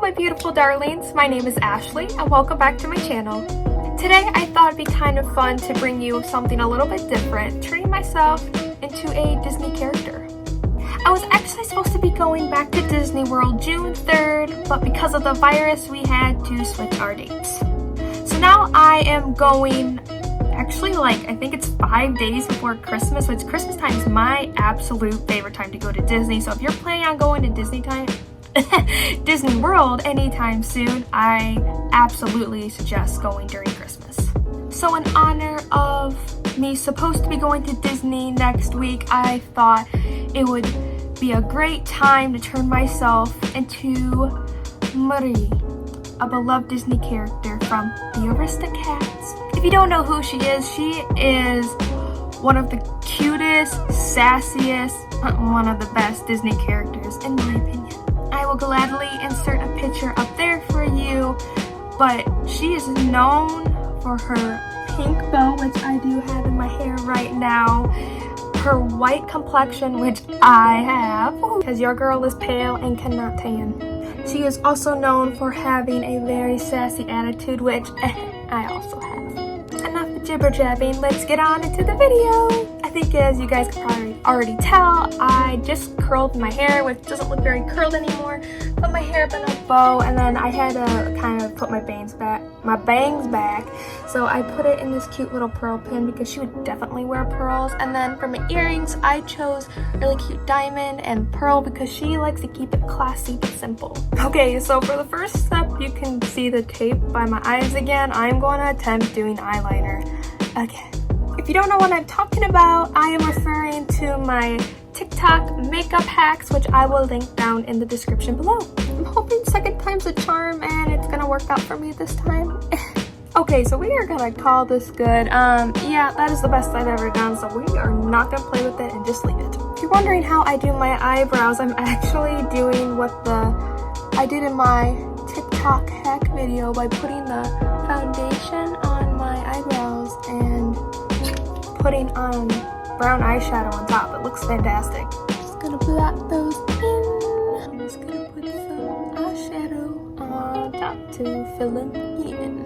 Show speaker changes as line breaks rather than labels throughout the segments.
my beautiful darlings, my name is Ashley and welcome back to my channel. Today I thought it'd be kind of fun to bring you something a little bit different, turning myself into a Disney character. I was actually supposed to be going back to Disney World June 3rd, but because of the virus we had to switch our dates. So now I am going, actually I think it's 5 days before Christmas, which Christmas time is my absolute favorite time to go to Disney. So if you're planning on going to Disney World anytime soon, I absolutely suggest going during Christmas. So in honor of me supposed to be going to Disney next week, I thought it would be a great time to turn myself into Marie, a beloved Disney character from the Aristocats. If you don't know who she is one of the cutest, sassiest, one of the best Disney characters in my opinion. I will gladly insert a picture up there for you, but she is known for her pink bow, which I do have in my hair right now, her white complexion, which I have, because your girl is pale and cannot tan. She is also known for having a very sassy attitude, which I also have. Enough jibber jabbing, let's get on into the video. I think as you guys can probably already tell, I just curled my hair, which doesn't look very curled anymore. Put my hair up in a bow, and then I had to kind of put my bangs back. So I put it in this cute little pearl pin because she would definitely wear pearls. And then for my earrings, I chose really cute diamond and pearl because she likes to keep it classy but simple. Okay, so for the first step, you can see the tape by my eyes again. I'm going to attempt doing eyeliner again. If you don't know what I'm talking about, I am referring to my TikTok makeup hacks, which I will link down in the description below. I'm hoping second time's a charm and it's gonna work out for me this time. Okay, so we are gonna call this good. Yeah, that is the best I've ever done, so we are not gonna play with it and just leave it. If you're wondering how I do my eyebrows, I'm actually doing what I did in my TikTok hack video by putting the foundation on my eyebrows and putting on brown eyeshadow on top. It looks fantastic. Just gonna blot those in. I'm just gonna put some eyeshadow on top to fill them in.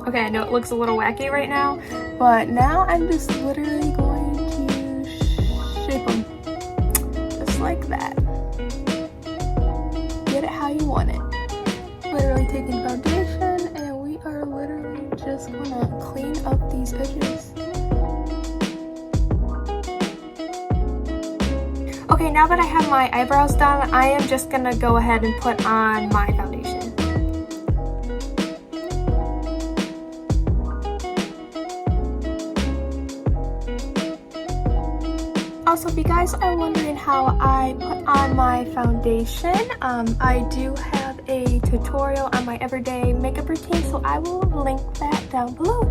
Okay, I know it looks a little wacky right now, but now I'm just literally going to shape them. Just like that. Get it how you want it. Literally taking foundation, and we are literally just gonna clean up these edges. Okay, now that I have my eyebrows done, I am just gonna go ahead and put on my foundation. Also, if you guys are wondering how I put on my foundation, I do have a tutorial on my everyday makeup routine, so I will link that down below.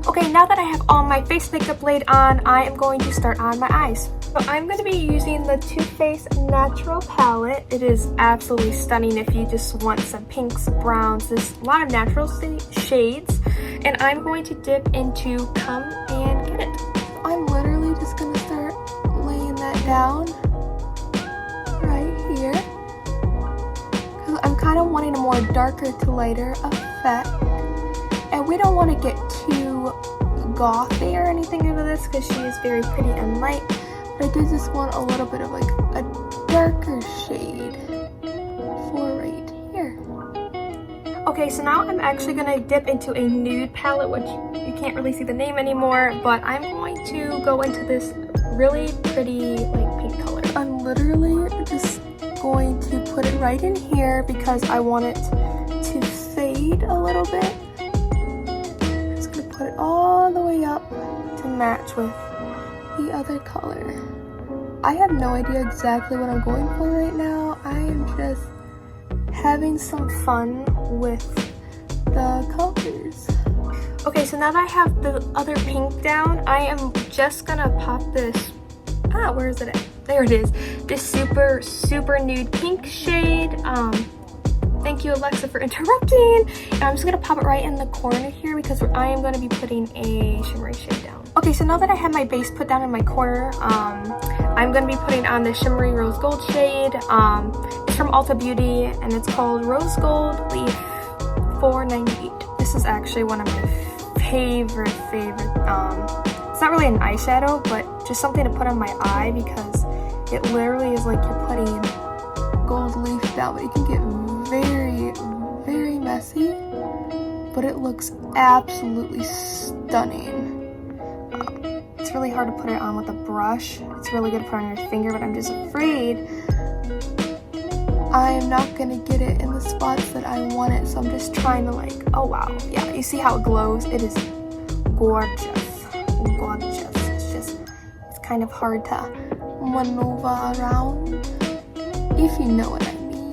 Okay, now that I have all my face makeup laid on, I am going to start on my eyes. So I'm going to be using the Too Faced Natural Palette. It is absolutely stunning if you just want some pinks, browns, there's a lot of natural shades. And I'm going to dip into Come and Get It. So I'm literally just going to start laying that down right here. Because I'm kind of wanting a more darker to lighter effect. And we don't want to get too gothy or anything into this because she is very pretty and light. But I do just want a little bit of a darker shade for right here. Okay, so now I'm actually going to dip into a nude palette, which you can't really see the name anymore, but I'm going to go into this really pretty pink color. I'm literally just going to put it right in here because I want it to fade a little bit. I'm just going to put it all the way up to match with the other color. I have no idea exactly what I'm going for right now. I am just having some fun with the colors. Okay, so now that I have the other pink down, I am just gonna pop this, where is it at? There it is. This super nude pink shade. Thank you, Alexa, for interrupting. And I'm just gonna pop it right in the corner here because I am gonna be putting a shimmery shade down. Okay, so now that I have my base put down in my corner, I'm going to be putting on the shimmery rose gold shade. It's from Ulta Beauty and it's called Rose Gold Leaf 498. This is actually one of my favorite. It's not really an eyeshadow, but just something to put on my eye because it literally is like you're putting gold leaf down, but it can get very, very messy, but it looks absolutely stunning. It's really hard to put it on with a brush. It's really good to put on your finger, but I'm just afraid I'm not gonna get it in the spots that I want it, so I'm just trying to like, oh wow, yeah, you see how it glows? It is gorgeous, gorgeous. It's kind of hard to maneuver around, if you know what I mean.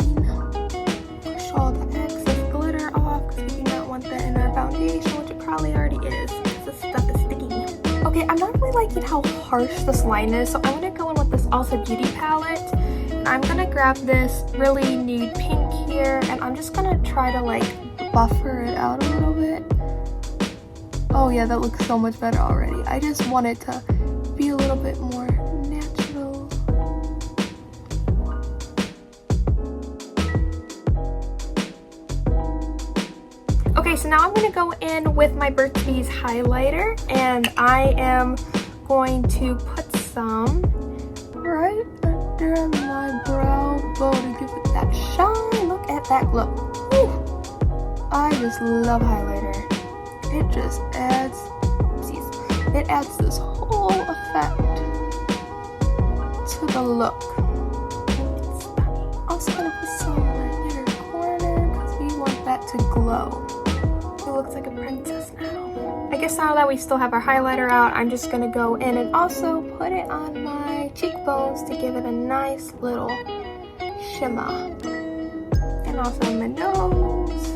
Push all the excess glitter off, because we do not want that in our foundation, which it probably already is, because this stuff is sticky. Okay, I'm not really liking how harsh this line is, so I'm going to go in with this Ulta Beauty palette. And I'm going to grab this really nude pink here, and I'm just going to try to like buffer it out a little bit. Oh yeah, that looks so much better already. I just want it to be a little bit more natural. Okay, so now I'm going to go in with my Burt's Bees highlighter, and I am going to put some right under my brow bow to give it that shine. Look at that glow. Woo. I just love highlighter. It just adds, it adds this whole effect to the look. It's stunning. Also gonna put some right in your corner because we want that to glow. Looks like a princess now. I guess now that we still have our highlighter out, I'm just gonna go in and also put it on my cheekbones to give it a nice little shimmer. And also on my nose,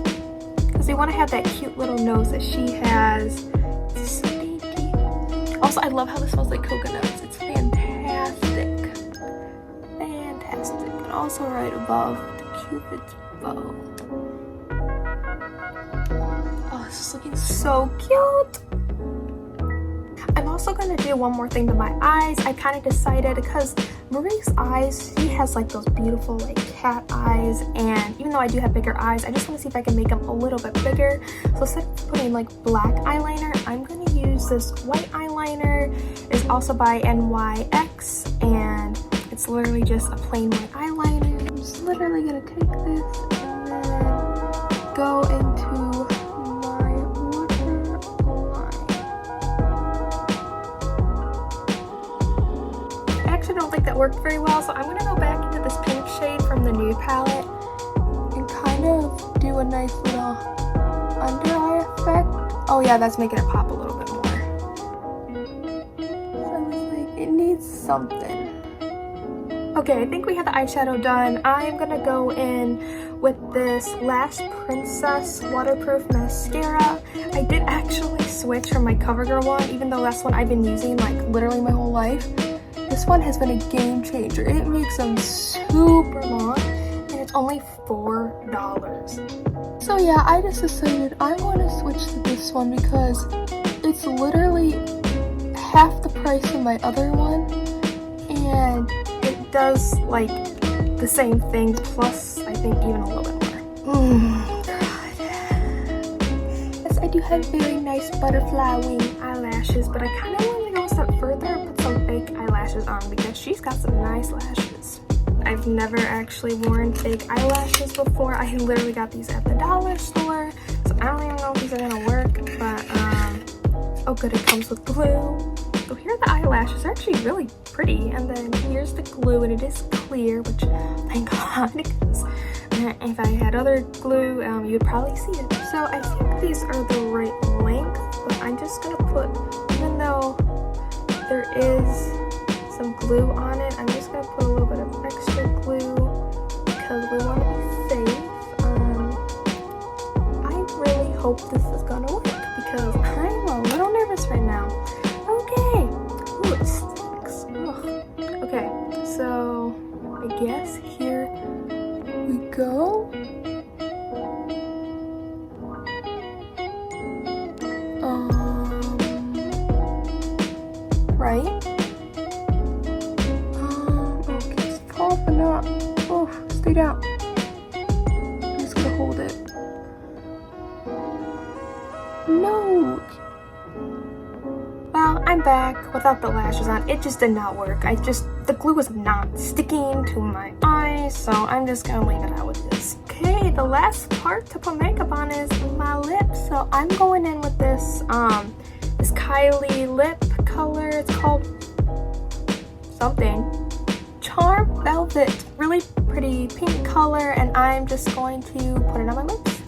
because they want to have that cute little nose that she has. It's so dainty. Also, I love how this smells like coconuts. It's fantastic. Fantastic. And also right above the Cupid's bow. This is looking so cute. I'm also gonna do one more thing to my eyes. I kind of decided because Marie's eyes, she has like those beautiful like cat eyes, and even though I do have bigger eyes, I just want to see if I can make them a little bit bigger. So instead of putting like black eyeliner, I'm gonna use this white eyeliner. It's also by NYX, and it's literally just a plain white eyeliner. I'm just literally gonna take this and then go into I don't think that worked very well, so I'm going to go back into this pink shade from the nude palette and kind of do a nice little under eye effect. Oh yeah, that's making it pop a little bit more. So I was like, it needs something. Okay, I think we have the eyeshadow done. I'm going to go in with this Lash Princess waterproof mascara. I did actually switch from my CoverGirl one, even though that's one I've been using like literally my whole life. This one has been a game changer. It makes them super long, and it's only $4. So yeah, I just decided I want to switch to this one because it's literally half the price of my other one, and it does like the same thing, plus I think even a little bit more. God. Yes, I do have very nice butterfly wing eyelashes, but I kind of want to go a step further and put some fake eyelashes on because she's got some nice lashes. I've never actually worn fake eyelashes before. I literally got these at the dollar store, so I don't even know if these are gonna work, but oh good, it comes with glue. So here are the eyelashes. They're actually really pretty, and then here's the glue, and it is clear, which thank God, because if I had other glue, you'd probably see it. So I think these are the right length, but I'm just gonna put, even though there is some glue on it, I'm just gonna put a little bit of extra glue because we want to be safe. I really hope this is gonna work because I'm a little nervous right now. Okay. Ooh, it sticks. Ugh. Okay, so I guess here we go. Stay down. I'm just gonna hold it. No! Well, I'm back without the lashes on. It just did not work. The glue was not sticking to my eyes, so I'm just gonna leave it out with this. Okay, the last part to put makeup on is my lips. So I'm going in with this, this Kylie lip color. It's called something. Charm Velvet. Really pretty pink color, and I'm just going to put it on my lips.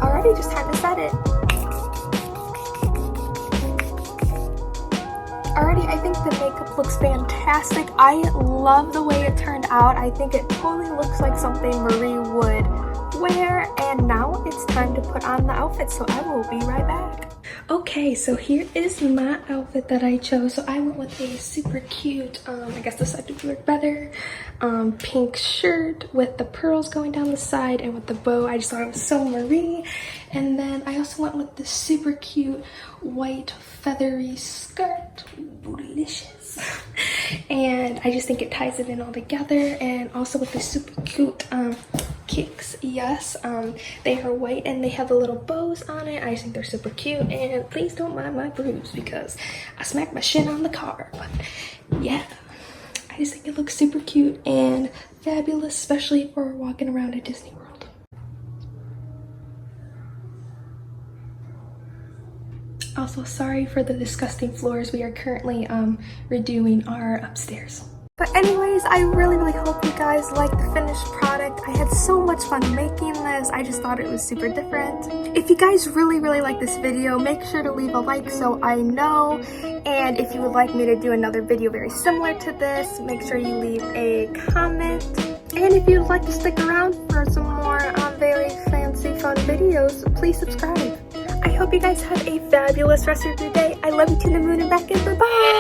Alrighty, just time to set it. Alrighty, I think the makeup looks fantastic. I love the way it turned out. I think it totally looks like something Marie would wear. And now it's time to put on the outfit, so I will be right back. Okay, so here is my outfit that I chose. So I went with a super cute, I guess this side would work better, pink shirt with the pearls going down the side and with the bow. I just thought it was so Marie. And then I also went with this super cute white feathery skirt. Delicious. And I just think it ties it in all together. And also with the super cute kicks. Yes, they are white and they have the little bows on it. I just think they're super cute, and please don't mind my bruise because I smacked my shin on the car. But yeah, I just think it looks super cute and fabulous, especially for walking around at Disney World. Also, sorry for the disgusting floors. We are currently redoing our upstairs. But anyways, I really hope you guys like the finished product. I had so much fun making this. I just thought it was super different. If you guys really like this video, make sure to leave a like so I know. And if you would like me to do another video very similar to this, make sure you leave a comment. And if you'd like to stick around for some more very fancy fun videos, please subscribe. I hope you guys have a fabulous rest of your day. I love you to the moon and back, and bye-bye!